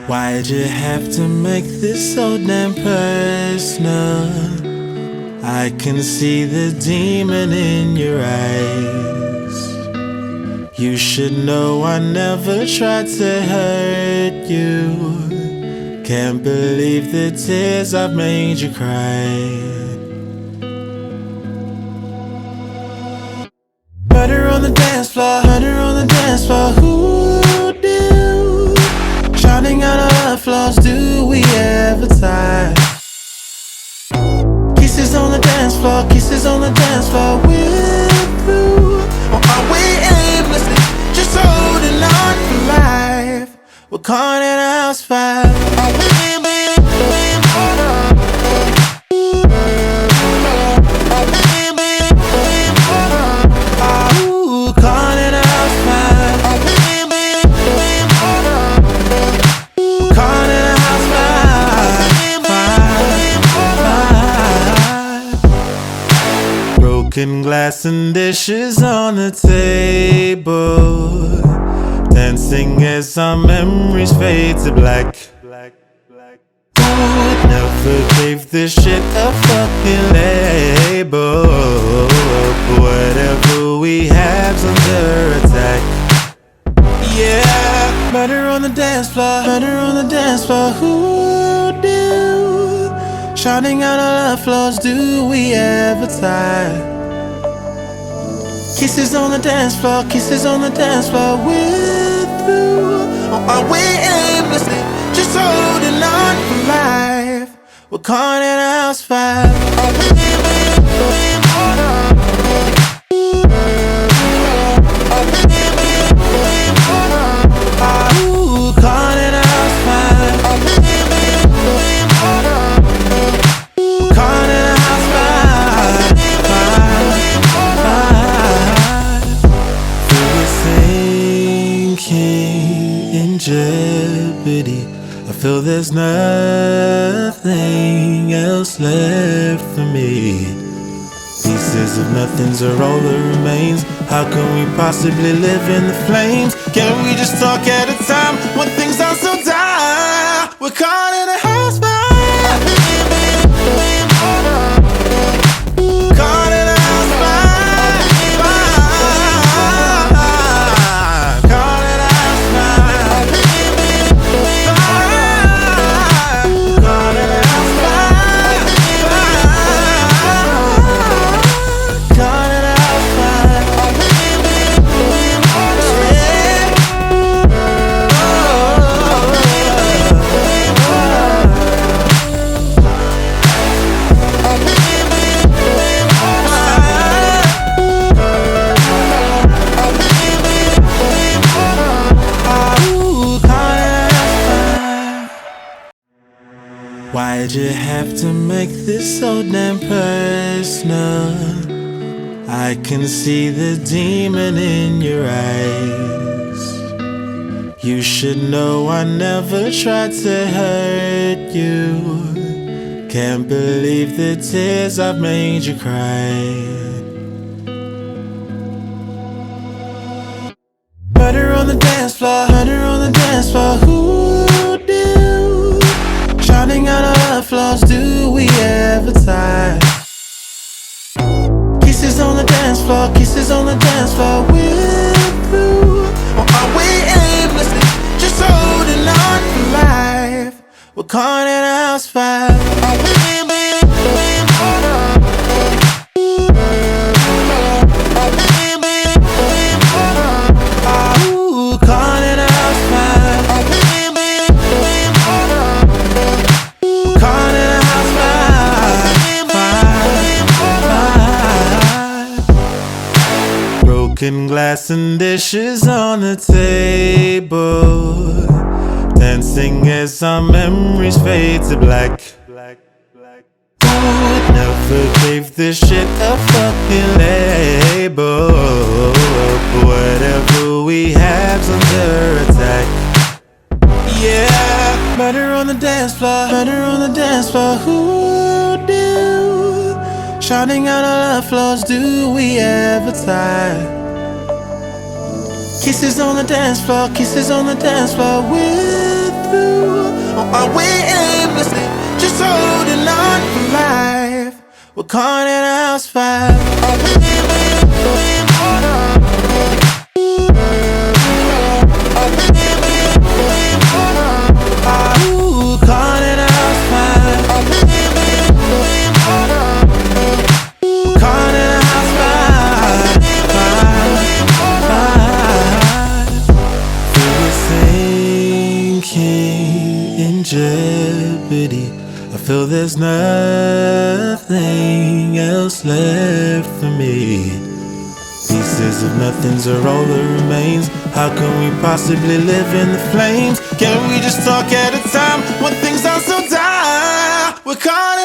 Why'd you have to make this so damn personal? I can see the demon in your eyes. You should know I never tried to hurt you. Can't believe the tears I've made you cry. Murder on the dance floor, murder on the dance floor. Who do? Shouting out our love flaws, do we ever tie? Kisses on the dance floor, kisses on the dance floor. We're through, or are we aimlessly just holding on for life? We're caught in a house fire. Are we broken glass and dishes on the table, dancing as our memories fade to black. Who would never gave this shit a fucking label? Whatever we have's under attack. Yeah, murder on the dance floor, murder on the dance floor. Who do? Shouting out our love flaws, do we ever tie? Kisses on the dance floor, kisses on the dance floor. We're through, or are we aimlessly just holding on for life? We're caught in a house fire. Are we caught in a house fire? Caught in a house fire. Sinking in jeopardy, I feel there's nothing else left for me. Pieces of nothings are all that remains. How can we possibly live in the flames? Can't we just talk at a time when things are so dire? We're caught in a house fire. Caught in a house fire. Caught in a house fire. Caught in a house fire. Caught in a house fire. Why'd you have to make this so damn personal? I can see the demon in your eyes. You should know I never tried to hurt you. Can't believe the tears I've made you cry. Murder on the dance floor, murder on the dance floor. Who do? Shouting out our love flaws, do we ever tie? Kisses on the dance floor, kisses on the dance floor. We're through, or are we aimlessly just holding on for life? We're caught in a house fire. Are we caught in a house fire? Caught in a house fire. Broken glass and dishes on the table, dancing as our memories fade to black. Who would never gave this shit a fucking label? Whatever we have's under attack. Yeah, murder on the dance floor, murder on the dance floor. Who do? Shouting out our love flaws, do we ever tie? Kisses on the dance floor, kisses on the dance floor. We're through, caught in a house fire. Ooh, caught in a house fire. Caught in a house fire. Feel the sinking in jeopardy. I feel there's nothing else left for me. Pieces of nothings are all that remains. How can we possibly live in the flames? Can we just talk at a time when things are so dire? We're caught